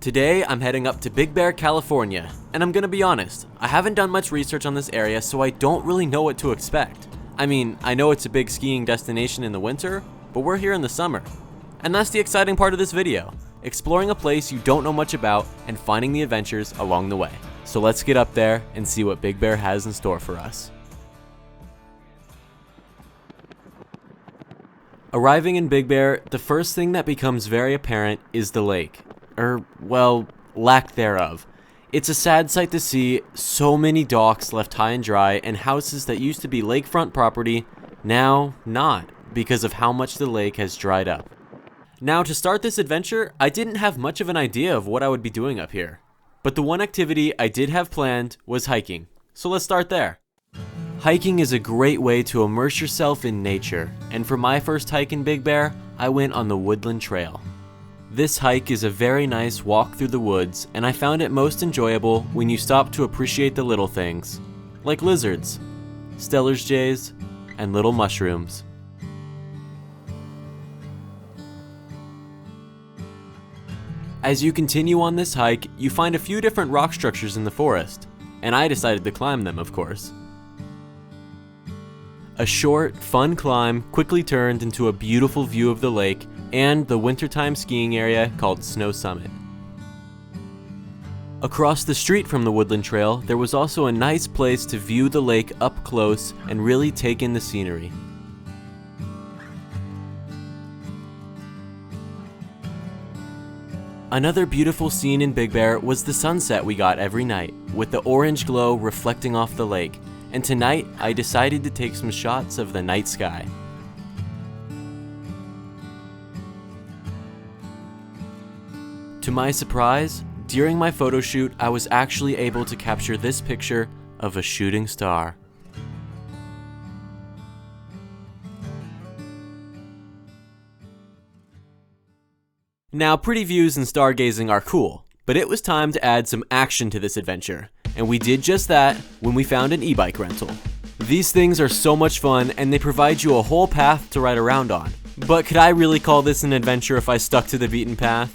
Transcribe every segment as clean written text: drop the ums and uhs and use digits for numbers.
Today, I'm heading up to Big Bear, California, and I'm gonna be honest, I haven't done much research on this area, so I don't really know what to expect. I mean, I know it's a big skiing destination in the winter, but we're here in the summer. And that's the exciting part of this video, exploring a place you don't know much about and finding the adventures along the way. So let's get up there and see what Big Bear has in store for us. Arriving in Big Bear, the first thing that becomes very apparent is the lake. Well, lack thereof. It's a sad sight to see so many docks left high and dry and houses that used to be lakefront property now not because of how much the lake has dried up. Now, to start this adventure, I didn't have much of an idea of what I would be doing up here. But the one activity I did have planned was hiking. So let's start there. Hiking is a great way to immerse yourself in nature, and for my first hike in Big Bear, I went on the Woodland Trail. This hike is a very nice walk through the woods, and I found it most enjoyable when you stop to appreciate the little things, like lizards, Steller's jays, and little mushrooms. As you continue on this hike, you find a few different rock structures in the forest, and I decided to climb them, of course. A short, fun climb quickly turned into a beautiful view of the lake and the wintertime skiing area called Snow Summit. Across the street from the Woodland Trail, there was also a nice place to view the lake up close and really take in the scenery. Another beautiful scene in Big Bear was the sunset we got every night, with the orange glow reflecting off the lake. And tonight, I decided to take some shots of the night sky. To my surprise, during my photo shoot, I was actually able to capture this picture of a shooting star. Now, pretty views and stargazing are cool, but it was time to add some action to this adventure. And we did just that when we found an e-bike rental. These things are so much fun and they provide you a whole path to ride around on. But could I really call this an adventure if I stuck to the beaten path?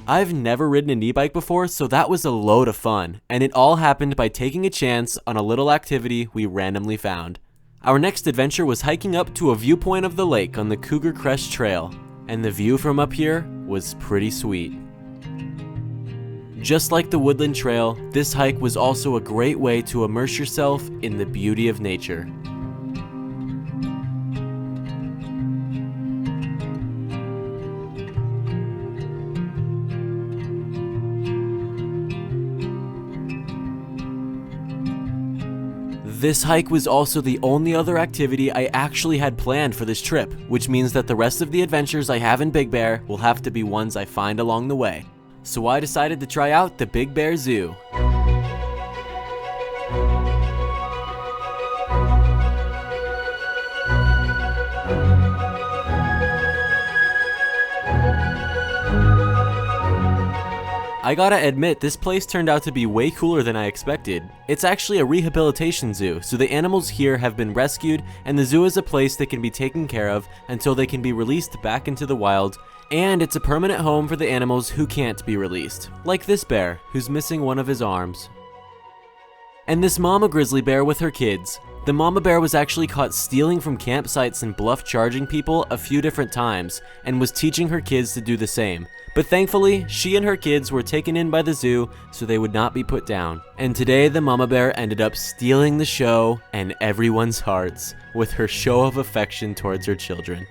I've never ridden an e-bike before, so that was a load of fun, and it all happened by taking a chance on a little activity we randomly found. Our next adventure was hiking up to a viewpoint of the lake on the Cougar Crest Trail, and the view from up here was pretty sweet. Just like the Woodland Trail, this hike was also a great way to immerse yourself in the beauty of nature. This hike was also the only other activity I actually had planned for this trip, which means that the rest of the adventures I have in Big Bear will have to be ones I find along the way. So I decided to try out the Big Bear Zoo. I gotta admit, this place turned out to be way cooler than I expected. It's actually a rehabilitation zoo, so the animals here have been rescued, and the zoo is a place that can be taken care of until they can be released back into the wild, And it's a permanent home for the animals who can't be released, like this bear, who's missing one of his arms. And this mama grizzly bear with her kids. The mama bear was actually caught stealing from campsites and bluff charging people a few different times, and was teaching her kids to do the same. But thankfully, she and her kids were taken in by the zoo so they would not be put down. And today the mama bear ended up stealing the show and everyone's hearts with her show of affection towards her children.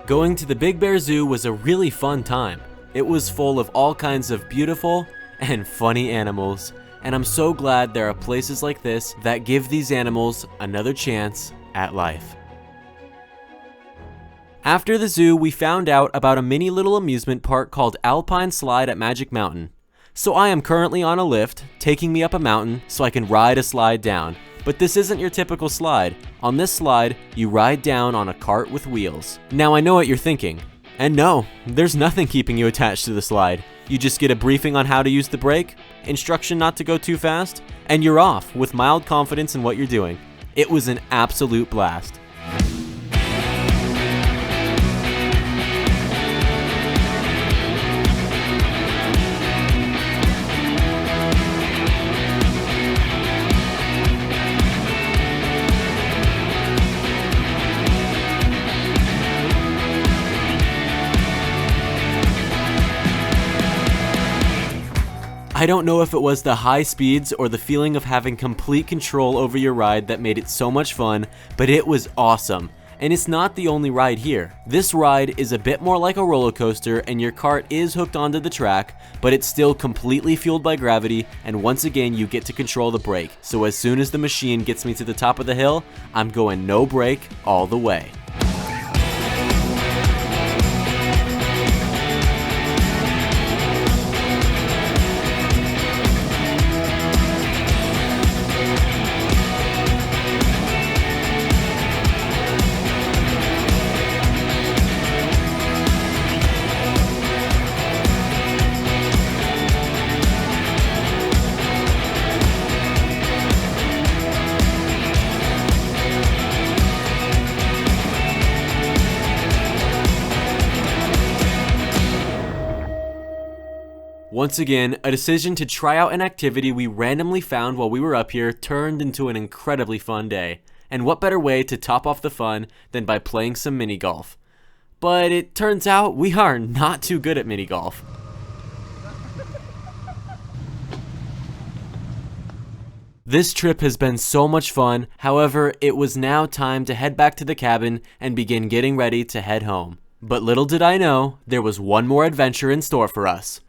Going to the Big Bear Zoo was a really fun time. It was full of all kinds of beautiful and funny animals, and I'm so glad there are places like this that give these animals another chance at life. After the zoo, we found out about a mini little amusement park called Alpine Slide at Magic Mountain. So I am currently on a lift, taking me up a mountain so I can ride a slide down. But this isn't your typical slide. On this slide, you ride down on a cart with wheels. Now I know what you're thinking. And no, there's nothing keeping you attached to the slide. You just get a briefing on how to use the brake, instruction not to go too fast, and you're off with mild confidence in what you're doing. It was an absolute blast. I don't know if it was the high speeds or the feeling of having complete control over your ride that made it so much fun, but it was awesome. And it's not the only ride here. This ride is a bit more like a roller coaster and your cart is hooked onto the track, but it's still completely fueled by gravity, and once again you get to control the brake. So as soon as the machine gets me to the top of the hill, I'm going no brake all the way. Once again, a decision to try out an activity we randomly found while we were up here turned into an incredibly fun day. And what better way to top off the fun than by playing some mini golf? But it turns out we are not too good at mini golf. This trip has been so much fun, however, it was now time to head back to the cabin and begin getting ready to head home. But little did I know, there was one more adventure in store for us.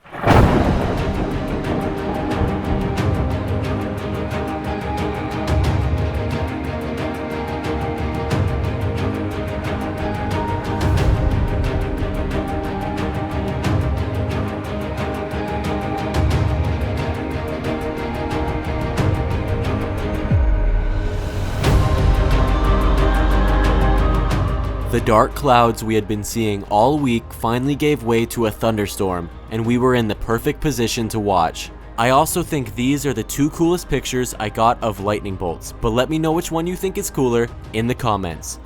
The dark clouds we had been seeing all week finally gave way to a thunderstorm, and we were in the perfect position to watch. I also think these are the two coolest pictures I got of lightning bolts, but let me know which one you think is cooler in the comments.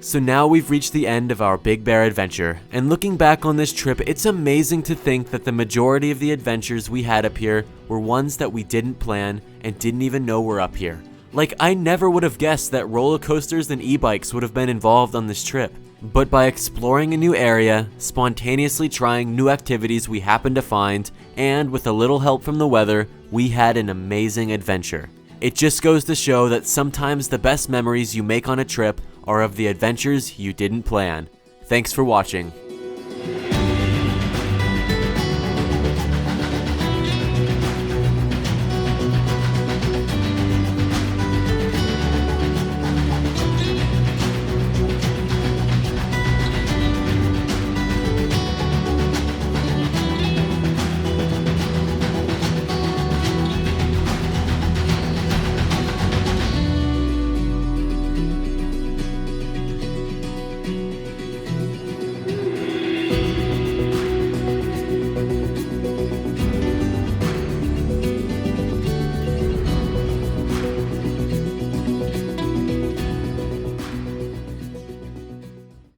So now we've reached the end of our Big Bear adventure, and looking back on this trip, it's amazing to think that the majority of the adventures we had up here were ones that we didn't plan and didn't even know were up here. Like, I never would have guessed that roller coasters and e-bikes would have been involved on this trip. But by exploring a new area, spontaneously trying new activities we happened to find, and with a little help from the weather, we had an amazing adventure. It just goes to show that sometimes the best memories you make on a trip are of the adventures you didn't plan. Thanks for watching.